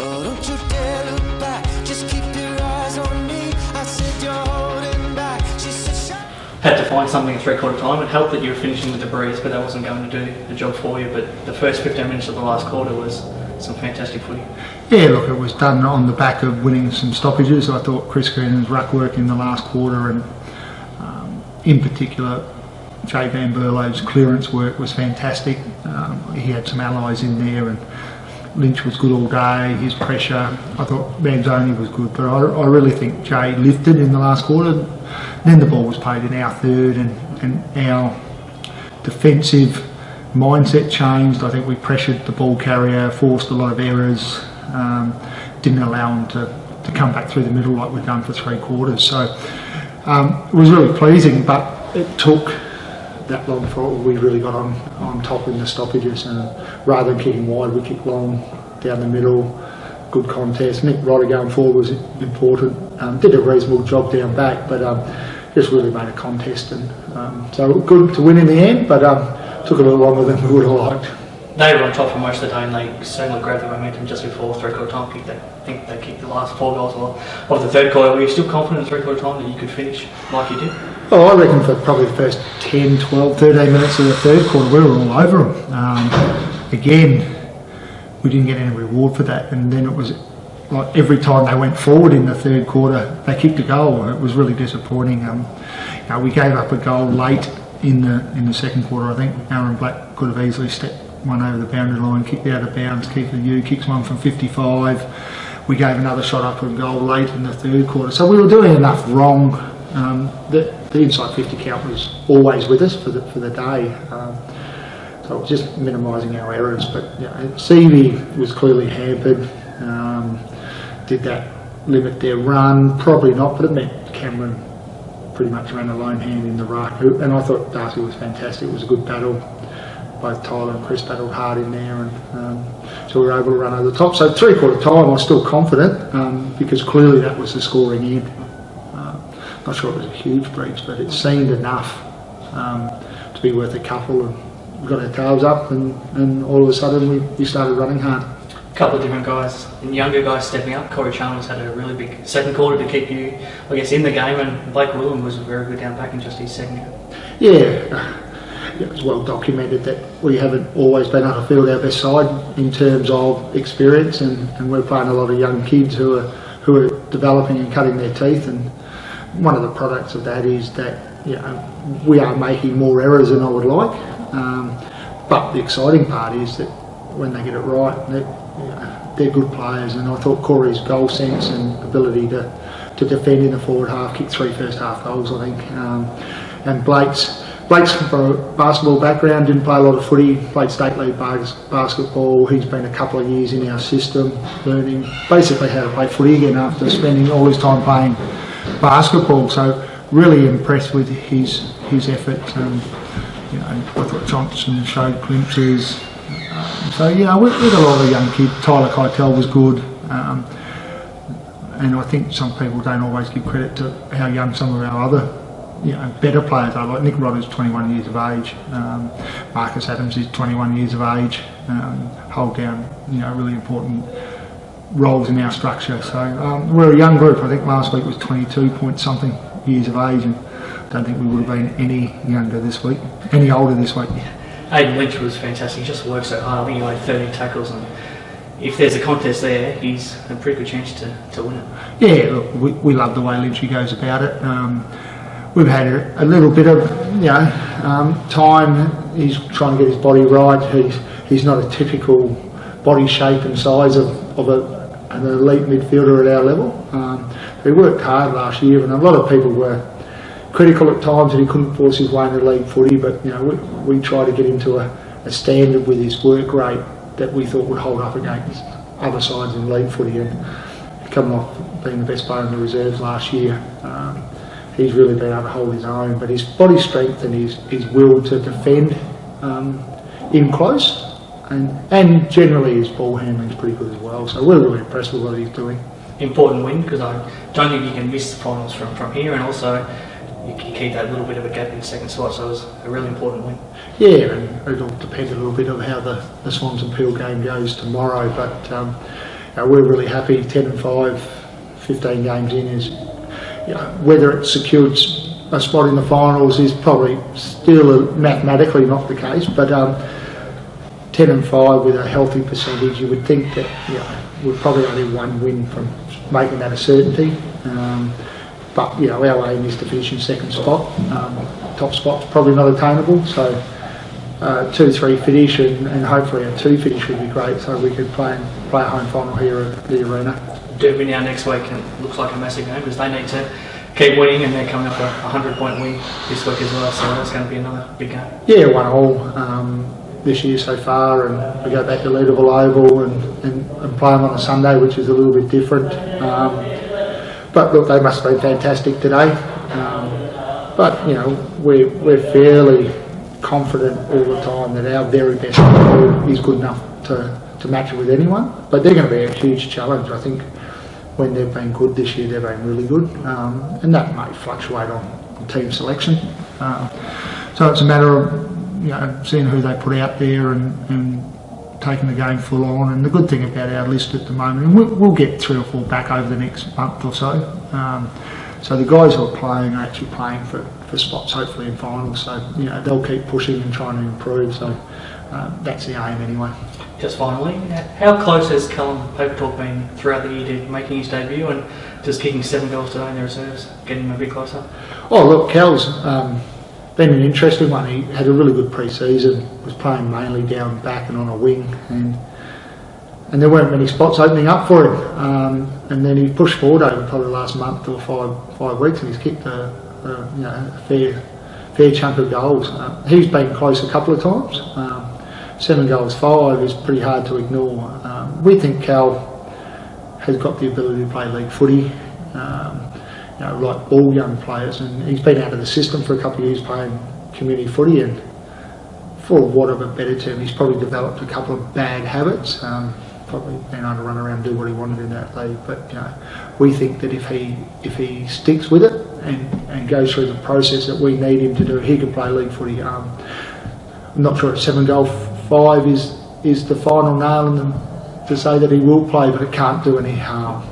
Oh, don't you dare look back, just keep your eyes on me. I said you're holding back. She said shut. Had to find something at three-quarter time. It helped that you were finishing with the breeze, but that wasn't going to do the job for you. But the first 15 minutes of the last quarter was some fantastic footy. Yeah, look, it was done on the back of winning some stoppages. I thought Chris Green's ruck work in the last quarter, and in particular Jay Van Berlo's clearance work was fantastic. He had some allies in there, and Lynch was good all day. His pressure, I thought Manzoni was good, but I really think Jay lifted in the last quarter. Then the ball was played in our third, and our defensive mindset changed. I think we pressured the ball carrier, forced a lot of errors, didn't allow him to come back through the middle like we've done for 3 quarters. So it was really pleasing, but it took that long for we really got on top in the stoppages. Rather than kicking wide, we kicked long down the middle. Good contest. Nick Rodder going forward was important. Did a reasonable job down back, but just really made a contest, and so good to win in the end, but took a little longer than we would have liked. They were on top for most of the day, and they certainly grabbed the momentum just before three-quarter time. I think they kicked the last 4 goals of the third quarter. Were you still confident in three-quarter time that you could finish like you did? Oh, I reckon for probably the first 10, 12, 13 minutes of the third quarter, we were all over them. Again, we didn't get any reward for that, and then it was like every time they went forward in the third quarter, they kicked a goal. It was really disappointing. We gave up a goal late in the second quarter. I think Aaron Black could have easily stepped one over the boundary line, kicked out of bounds. Keitha Yu kicks one from 55. We gave another shot up and goal late in the third quarter. So we were doing enough wrong. The inside 50 count was always with us for the day. So it was just minimising our errors. But Seavey was clearly hampered. Did that limit their run? Probably not, but it meant Cameron pretty much ran a lone hand in the ruck. And I thought Darcy was fantastic. It was a good battle. Both Tyler and Chris battled hard in there, and so we were able to run over the top. So three-quarter time, I was still confident because clearly that was the scoring end. Not sure it was a huge breach, but it seemed enough to be worth a couple. And we got our tails up, and all of a sudden we started running hard. A couple of different guys and younger guys stepping up. Corey Chalmers had a really big second quarter to keep you, I guess, in the game, and Blake Willem was very good down back in just his second game. Yeah. It was well documented that we haven't always been able to field our best side in terms of experience, and we're playing a lot of young kids who are developing and cutting their teeth, and one of the products of that is that we are making more errors than I would like, but the exciting part is that when they get it right, they're good players, and I thought Corey's goal sense and ability to defend in the forward half, kicked 3 first half goals I think, and Blake's from a basketball background, didn't play a lot of footy, played state league basketball. He's been a couple of years in our system, learning basically how to play footy again after spending all his time playing basketball. So really impressed with his effort. I thought Johnson showed glimpses. So we had a lot of young kids. Tyler Keitel was good. And I think some people don't always give credit to how young some of our other better players are. Like Nick Rodder's 21 years of age, Marcus Adams is 21 years of age, hold down really important roles in our structure. So we're a young group. I think last week was 22 point something years of age, and I don't think we would have been any older this week. Aidan Lynch was fantastic. He just worked so hard. I think he made 13 tackles, and if there's a contest there, he's a pretty good chance to win it. Yeah, look, we love the way Lynchy goes about it. We've had a little bit of time. He's trying to get his body right. He's not a typical body shape and size of an elite midfielder at our level. He worked hard last year, and a lot of people were critical at times that he couldn't force his way into league footy. But we try to get him to a standard with his work rate that we thought would hold up against other sides in league footy. And coming off being the best player in the reserves last year. He's really been able to hold his own, but his body strength and his will to defend in close, and generally his ball handling is pretty good as well. So we're really impressed with what he's doing. Important win, because I don't think you can miss the finals from here, and also you keep that little bit of a gap in the second spot, so it was a really important win. Yeah, and it'll depend a little bit on how the Swans and Peel game goes tomorrow, but we're really happy. 10-5, 15 games in is, whether it secured a spot in the finals is probably still mathematically not the case, but 10-5 with a healthy percentage, you would think that we're probably only one win from making that a certainty. But our aim is to finish in second spot. Top spot's probably not attainable, so 2-3 finish and hopefully a 2 finish would be great, so we could play a home final here at the arena. Derby now next week, and it looks like a massive game because they need to keep winning, and they're coming up a 100-point win this week as well, so that's going to be another big game. Yeah, 1-1 this year so far, and we go back to Leederville Oval and play them on a Sunday, which is a little bit different. But look, they must have been fantastic today. But we're fairly confident all the time that our very best player is good enough to match it with anyone. But they're going to be a huge challenge. I think when they've been good this year, they've been really good, and that may fluctuate on team selection. So it's a matter of seeing who they put out there and taking the game full on. And the good thing about our list at the moment, and we'll get 3 or 4 back over the next month or so. So the guys who are playing are actually playing for spots, hopefully in finals. So they'll keep pushing and trying to improve. So that's the aim anyway. Just finally, how close has Callum Papertalk been throughout the year to making his debut and just kicking 7 goals today in the reserves, getting him a bit closer? Oh look, Cal's been an interesting one. He had a really good pre-season, was playing mainly down back and on a wing, and there weren't many spots opening up for him. And then he pushed forward over probably the last month or 5 weeks, and he's kicked a fair chunk of goals. He's been close a couple of times. 7 goals 5 is pretty hard to ignore. We think Cal has got the ability to play league footy, like all young players, and he's been out of the system for a couple of years playing community footy, and for want of a better term, he's probably developed a couple of bad habits. Probably been able to run around and do what he wanted in that league, but we think that if he sticks with it and goes through the process that we need him to do, he can play league footy. I'm not sure if 7 goal 5 is the final nail in them to say that he will play, but it can't do any harm.